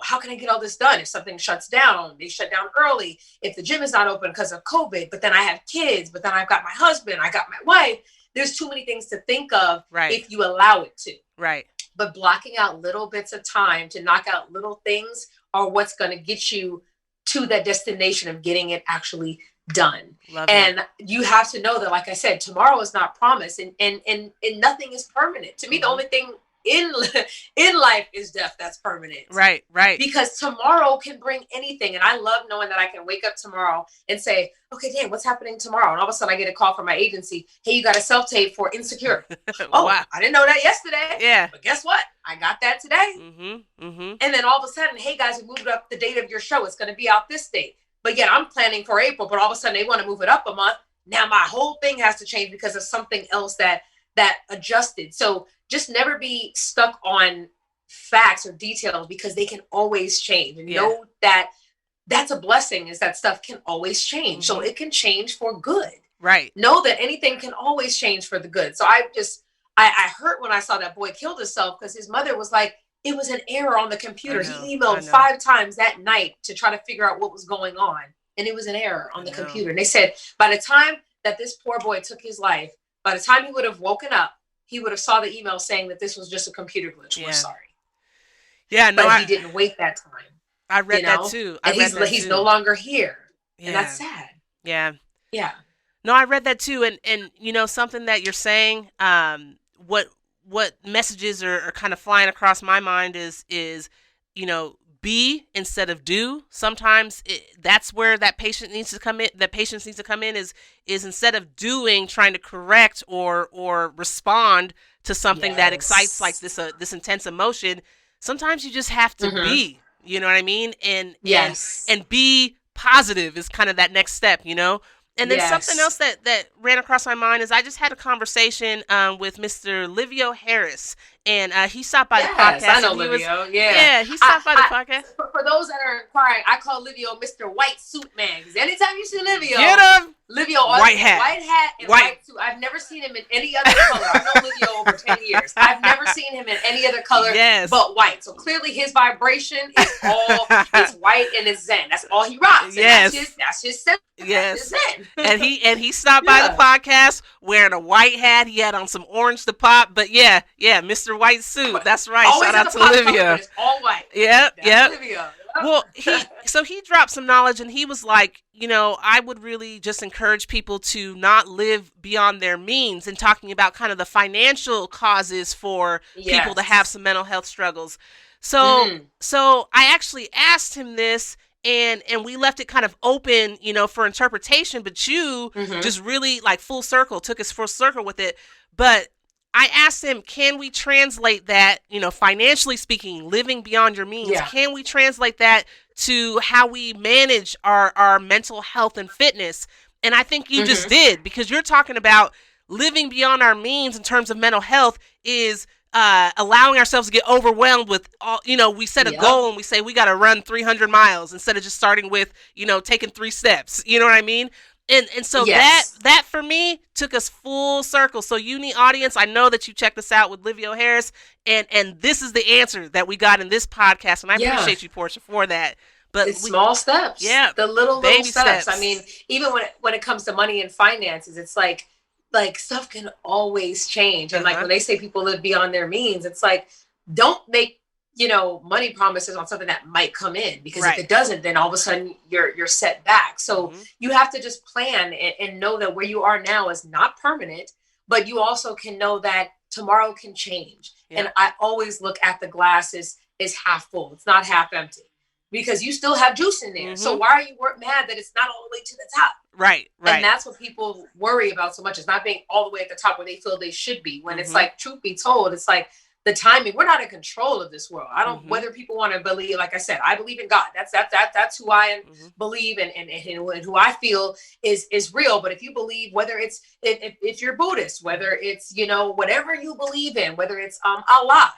how can I get all this done? If something shuts down, they shut down early. If the gym is not open because of COVID, but then I have kids, but then I've got my husband, I got my wife. There's too many things to think of if you allow it to. Right. But blocking out little bits of time to knock out little things are what's going to get you to that destination of getting it actually done. And you have to know that, like I said, tomorrow is not promised and nothing is permanent. To me, the only thing in life is death that's permanent. Right. Because tomorrow can bring anything. And I love knowing that I can wake up tomorrow and say, okay, Dan, what's happening tomorrow? And all of a sudden I get a call from my agency. Hey, you got a self-tape for Insecure. Oh, wow. I didn't know that yesterday. Yeah. But guess what? I got that today. And then all of a sudden, hey guys, we moved up the date of your show. It's going to be out this date. But yet I'm planning for April, but all of a sudden they want to move it up a month. Now my whole thing has to change because of something else that adjusted. So just never be stuck on facts or details because they can always change. And know that that's a blessing, is that stuff can always change. So it can change for good. Right. Know that anything can always change for the good. So I hurt when I saw that boy killed himself because his mother was like, it was an error on the computer. He emailed 5 times that night to try to figure out what was going on. And it was an error on the computer. And they said, by the time that this poor boy took his life, by the time he would have woken up, he would have saw the email saying that this was just a computer glitch. Yeah. We're sorry. Yeah, no, but he didn't wait that time. I read that too. And he's no longer here. Yeah. And that's sad. Yeah. Yeah. No, I read that too. And you know, something that you're saying, what messages are kind of flying across my mind is, you know, be instead of do. Sometimes that's where that patient needs to come in. That patience needs to come in is instead of doing, trying to correct or respond to something that excites like this intense emotion. Sometimes you just have to be. You know what I mean? And be positive is kind of that next step. You know. And then something else that ran across my mind is I just had a conversation with Mr. Livio Harris, and he stopped by the podcast. I know Livio. He stopped by the podcast. For those that are inquiring, I call Livio Mr. White Suit Man, because anytime you see Livio, get him. Livio, white hat and white suit. I've never seen him in any other color. I've known Livio over 10 years. I've never seen him in any other color but white. So clearly his vibration is all it's white and it's zen. That's all he rocks. And that's his zen. Yes. and he stopped by the podcast wearing a white hat. He had on some orange to pop, but Mr. White Suit. That's right. Always shout out to Livio. It's all white. Yep. Livio. Well, he dropped some knowledge, and he was like, you know, I would really just encourage people to not live beyond their means, and talking about kind of the financial causes for people to have some mental health struggles. So I actually asked him this, and we left it kind of open, you know, for interpretation, but you just really like took us full circle with it. But I asked him, can we translate that, you know, financially speaking, living beyond your means, can we translate that to how we manage our mental health and fitness? And I think you just did, because you're talking about living beyond our means in terms of mental health is allowing ourselves to get overwhelmed with all, you know, we set a goal and we say we got to run 300 miles instead of just starting with, you know, taking 3 steps. You know what I mean? And so that for me took us full circle. So UNNI audience, I know that you checked us out with Livio Harris, and this is the answer that we got in this podcast, and I appreciate you, Porscha, for that. But it's small steps. Yeah. The little steps. I mean, even when it comes to money and finances, it's like stuff can always change. And like when they say people live beyond their means, it's like, don't make, you know, money promises on something that might come in, because if it doesn't, then all of a sudden you're set back. So you have to just plan and know that where you are now is not permanent, but you also can know that tomorrow can change. And I always look at the glass as half full. It's not half empty, because you still have juice in there. So why are you mad that it's not all the way to the top? Right. And that's what people worry about so much, is not being all the way at the top where they feel they should be. When it's like, truth be told, it's like, the timing, we're not in control of this world. I don't, whether people want to believe, like I said, I believe in God. That's who I believe and who I feel is real. But if you believe, whether it's, if you're Buddhist, whether it's, you know, whatever you believe in, whether it's Allah,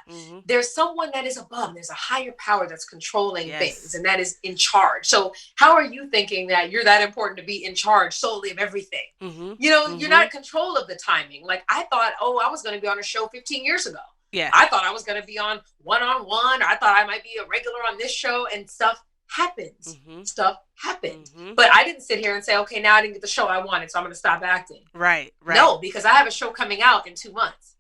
there's someone that is above, there's a higher power that's controlling things, and that is in charge. So how are you thinking that you're that important to be in charge solely of everything? You know, you're not in control of the timing. Like I thought, I was going to be on a show 15 years ago. Yeah, I thought I was going to be on one-on-one. I thought I might be a regular on this show, and stuff happens. Stuff happened. But I didn't sit here and say, okay, now I didn't get the show I wanted, so I'm going to stop acting. Right. No, because I have a show coming out in 2 months.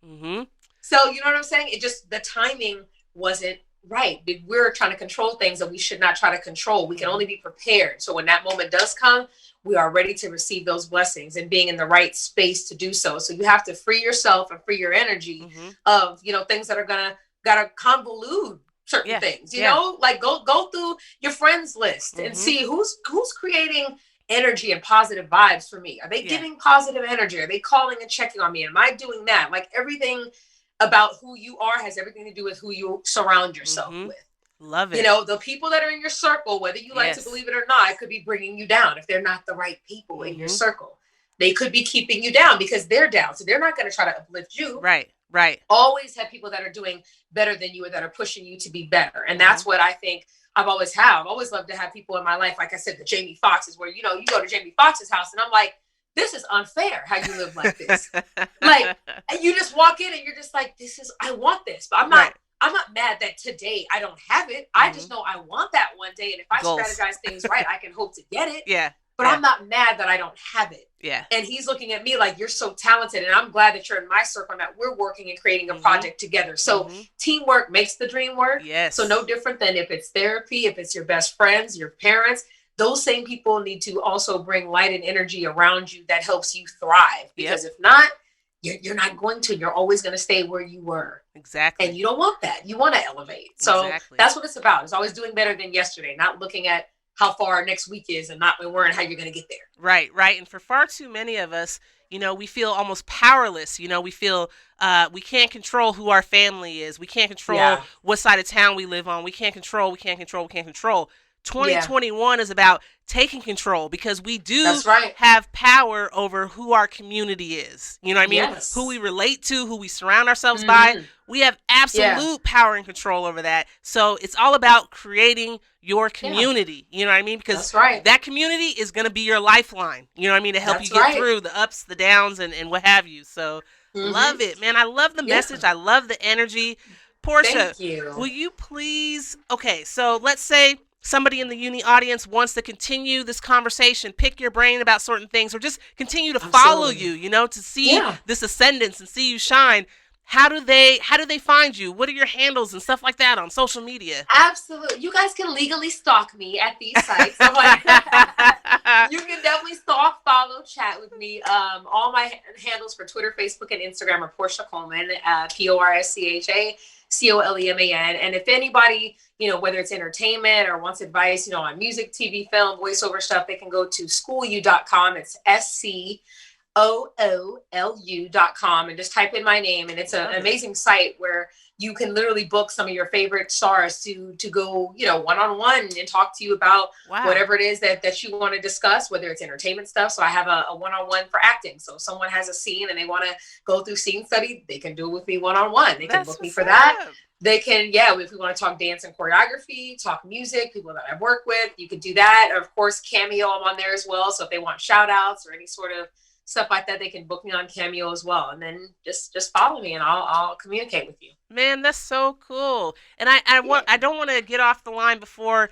So you know what I'm saying? It just, the timing wasn't right. We're trying to control things that we should not try to control. We can only be prepared. So when that moment does come, we are ready to receive those blessings and being in the right space to do so. So you have to free yourself and free your energy of, you know, things that are gotta convolute certain things, you know, like go through your friends list and see who's creating energy and positive vibes for me. Are they giving positive energy? Are they calling and checking on me? Am I doing that? Like everything about who you are has everything to do with who you surround yourself with. Love it. You know, the people that are in your circle, whether you like to believe it or not, could be bringing you down if they're not the right people in your circle. They could be keeping you down because they're down. So they're not going to try to uplift you. Right. Always have people that are doing better than you or that are pushing you to be better. And that's what I think I've always had. I've always loved to have people in my life, like I said, the Jamie Foxxes, where, you know, you go to Jamie Foxx's house and I'm like, this is unfair how you live like this. Like, and you just walk in and you're just like, I want this. But I'm not mad that today I don't have it. I just know I want that one day. And if I strategize things right, I can hope to get it. but I'm not mad that I don't have it. Yeah. And he's looking at me like, you're so talented. And I'm glad that you're in my circle and that we're working and creating a project together. So teamwork makes the dream work. Yes. So no different than if it's therapy, if it's your best friends, your parents, those same people need to also bring light and energy around you that helps you thrive. Because if not, you're not going to. You're always going to stay where you were. Exactly. And you don't want that. You want to elevate. So that's what it's about. It's always doing better than yesterday, not looking at how far next week is and not worrying how you're going to get there. Right. And for far too many of us, we feel almost powerless. We feel we can't control who our family is. We can't control what side of town we live on. We can't control. 2021 is about taking control because we do have power over who our community is. You know what I mean? Yes. Who we relate to, who we surround ourselves by. We have absolute power and control over that. So it's all about creating your community. You know what I mean? Because that community is going to be your lifeline. You know what I mean? To help you get through the ups, the downs, and what have you. So love it, man. I love the message. I love the energy. Porscha, will you please? Okay, so let's say somebody in the UNNI audience wants to continue this conversation, pick your brain about certain things, or just continue to follow you, to see this ascendance and see you shine. How do they find you? What are your handles and stuff like that on social media? Absolutely. You guys can legally stalk me at these sites. So you can definitely stalk, follow, chat with me. All my handles for Twitter, Facebook, and Instagram are Porscha Coleman, Porscha Coleman. And if anybody, whether it's entertainment or wants advice, on music, TV, film, voiceover stuff, they can go to schoolu.com. It's SCOOLU.com and just type in my name. And it's an amazing site where you can literally book some of your favorite stars to go, one-on-one and talk to you about whatever it is that you want to discuss, whether it's entertainment stuff. So I have a one-on-one for acting. So if someone has a scene and they want to go through scene study, they can do it with me one-on-one. They can book me for that. They can, if we want to talk dance and choreography, talk music, people that I've worked with, you can do that. Of course, Cameo, I'm on there as well. So if they want shout outs or any sort of stuff like that, they can book me on Cameo as well. And then just follow me and I'll communicate with you. Man, that's so cool. And I don't want to get off the line before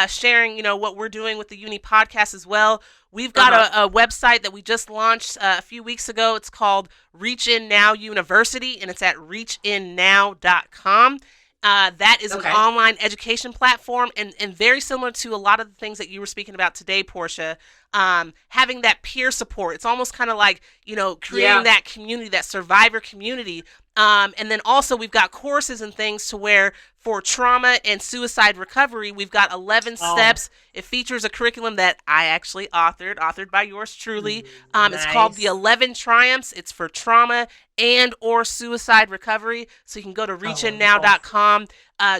sharing, what we're doing with the UNNI Podcast as well. We've got a website that we just launched a few weeks ago. It's called Reach In Now University, and it's at reachinnow.com. That is an online education platform and very similar to a lot of the things that you were speaking about today, Porscha. Having that peer support. It's almost kind of like, creating that community, that survivor community. And then also we've got courses and things to where for trauma and suicide recovery, we've got 11 steps. It features a curriculum that I actually authored by yours truly. It's called the 11 Triumphs. It's for trauma and or suicide recovery. So you can go to reachinnow.com,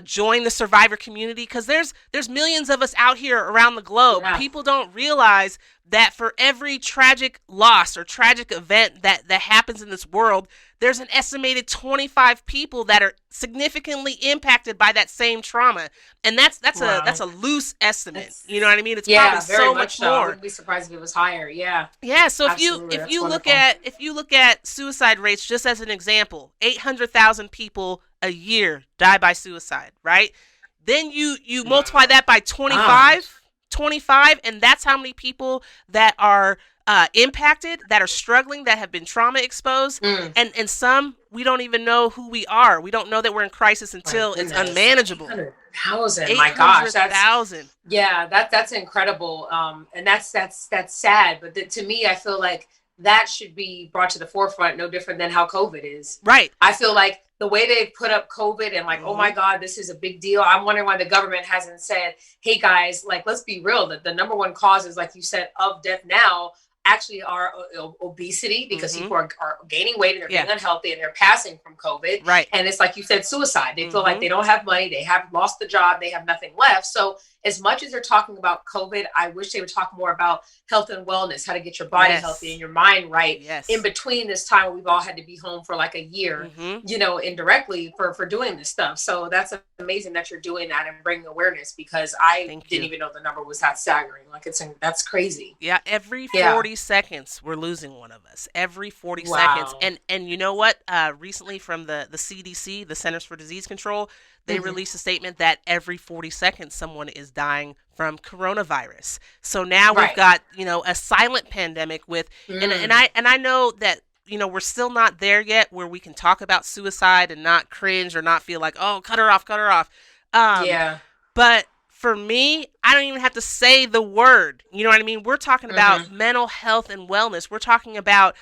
join the survivor community, because there's millions of us out here around the globe. People don't realize that for every tragic loss or tragic event that happens in this world, there's an estimated 25 people that are significantly impacted by that same trauma. And that's a loose estimate. You know what I mean? It's probably so much more. I wouldn't be surprised if it was higher. Yeah. Yeah. So if you look at suicide rates, just as an example, 800,000 people a year die by suicide, right? Then you multiply that by 25, and that's how many people that are impacted, that are struggling, that have been trauma exposed, and some we don't even know who we are. We don't know that we're in crisis until it's unmanageable. 800,000, my gosh, that's that's incredible, and that's sad. But to me, I feel like that should be brought to the forefront, no different than how COVID is. Right. I feel like the way they put up COVID and oh my God, this is a big deal. I'm wondering why the government hasn't said, hey guys, let's be real. The number one causes, like you said, of death now actually are obesity, because people are gaining weight and they're getting unhealthy and they're passing from COVID. Right. And it's like you said, suicide. They feel like they don't have money. They have lost the job. They have nothing left. So as much as they're talking about COVID, I wish they would talk more about health and wellness, how to get your body healthy and your mind right. In between this time where we've all had to be home for like a year, indirectly for doing this stuff. So that's amazing that you're doing that and bringing awareness, because I didn't even know the number was that staggering. That's crazy. Yeah. Every 40 seconds, we're losing one of us. Every 40 seconds. And you know what? Recently from the CDC, the Centers for Disease Control, they released a statement that every 40 seconds someone is dying from coronavirus. So now we've got, a silent pandemic with, and I know that, we're still not there yet where we can talk about suicide and not cringe or not feel like, oh, cut her off. But for me, I don't even have to say the word. You know what I mean? We're talking about mental health and wellness. We're talking about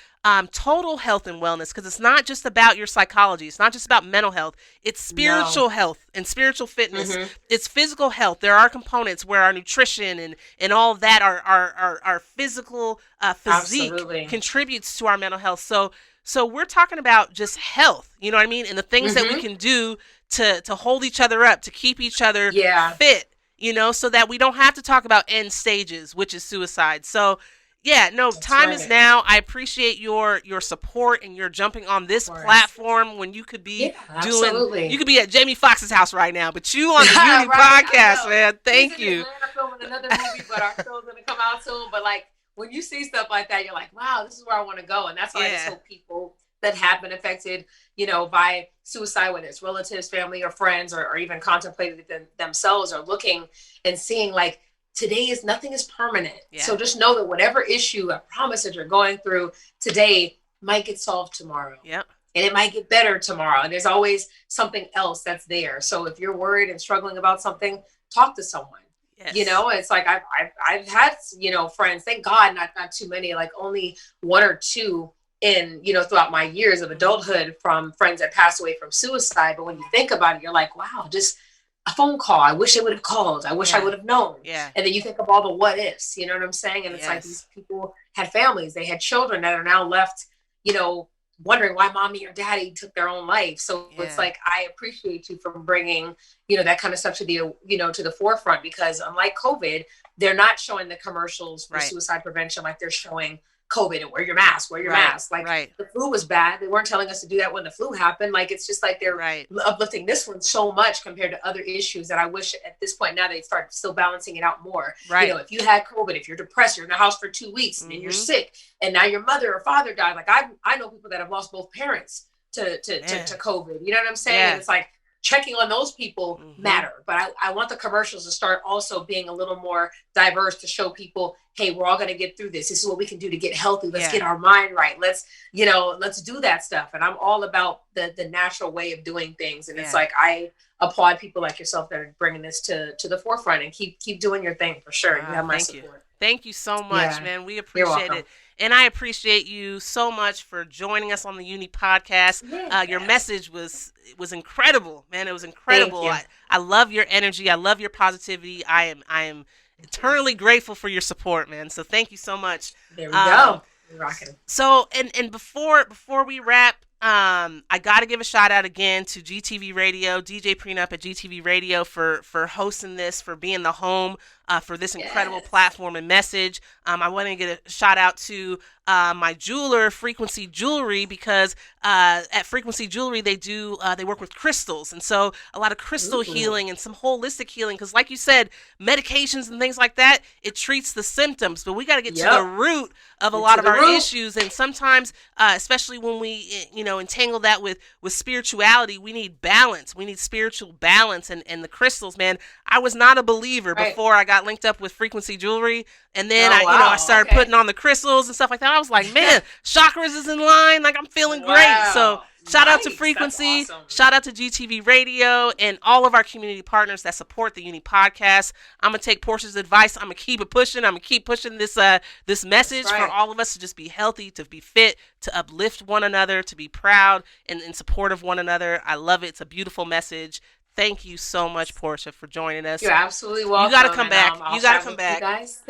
total health and wellness, because it's not just about your psychology. It's not just about mental health. It's spiritual health and spiritual fitness. It's physical health. There are components where our nutrition and all of that, our physical physique contributes to our mental health. So we're talking about just health, you know what I mean? And the things that we can do to hold each other up, to keep each other fit. So that we don't have to talk about end stages, which is suicide. So, time is now. I appreciate your support and your jumping on this platform when you could be you could be at Jamie Foxx's house right now, but you on the UNNI Podcast, man. Thank you. We're filming another movie, but our show's gonna come out soon. But like when you see stuff like that, you're like, wow, this is where I want to go, and that's why I just hope people that have been affected, by suicide, whether it's relatives, family, or friends, or even contemplated themselves, or looking and seeing like nothing is permanent. Yeah. So just know that whatever issue, I promise, that you're going through today might get solved tomorrow. Yep. And it might get better tomorrow. And there's always something else that's there. So if you're worried and struggling about something, talk to someone. Yes. It's like I've had, friends, thank God, not too many, like only one or two in, throughout my years of adulthood, from friends that passed away from suicide. But when you think about it, you're like, wow, just a phone call. I wish I would have called. I wish I would have known. Yeah. And then you think of all the what ifs, you know what I'm saying? And it's like these people had families, they had children that are now left, wondering why mommy or daddy took their own life. So it's like, I appreciate you for bringing, that kind of stuff to the, to the forefront, because unlike COVID, they're not showing the commercials for suicide prevention like they're showing COVID and wear your mask. Like the flu was bad. They weren't telling us to do that when the flu happened. Like, it's just like they're uplifting this one so much compared to other issues that I wish at this point now they start still balancing it out more. Right. If you had COVID, if you're depressed, you're in the house for 2 weeks and then you're sick, and now your mother or father died. Like I know people that have lost both parents to COVID. You know what I'm saying? And it's like, checking on those people matter, but I want the commercials to start also being a little more diverse, to show people, hey, we're all going to get through this. This is what we can do to get healthy. Let's get our mind right. Let's do that stuff. And I'm all about the natural way of doing things. And it's like, I applaud people like yourself that are bringing this to the forefront, and keep doing your thing for sure. You have my support. Thank you so much, man. We appreciate it. And I appreciate you so much for joining us on the UNNI Podcast. Your message was incredible, man. It was incredible. I love your energy. I love your positivity. I am eternally grateful for your support, man. So thank you so much. There we go. You're rocking. So, and before we wrap, I got to give a shout out again to GTV Radio, DJ Prenup at GTV Radio for hosting this, for being the home for this incredible platform and message. I want to get a shout out to my jeweler, Frequency Jewelry, because at Frequency Jewelry they work with crystals, and so a lot of crystal healing and some holistic healing, because like you said, medications and things like that, it treats the symptoms, but we got to get to the root of a lot of our issues. And sometimes, especially when we entangle that with spirituality, we need balance. We need spiritual balance, and the crystals, man. I was not a believer before I got linked up with Frequency Jewelry, and then I started putting on the crystals and stuff like that. I was like, man, chakras is in line. Like, I'm feeling great. So shout out to Frequency, awesome. Shout out to GTV Radio, and all of our community partners that support the UNNI Podcast. I'm going to take Porscha's advice. I'm going to keep it pushing. I'm going to keep pushing this message for all of us to just be healthy, to be fit, to uplift one another, to be proud and in support of one another. I love it. It's a beautiful message. Thank you so much, Porscha, for joining us. You're absolutely welcome. You got to come back. You got to come back. You guys.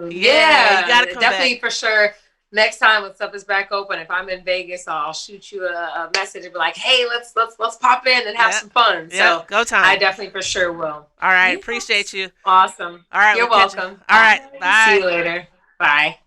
Yeah, you got to come back. Definitely, for sure. Next time when stuff is back open, if I'm in Vegas, I'll shoot you a message and be like, "Hey, let's pop in and have some fun." So go time. I definitely for sure will. All right, appreciate you. Awesome. All right, you're welcome. All right, bye. See you later. Bye.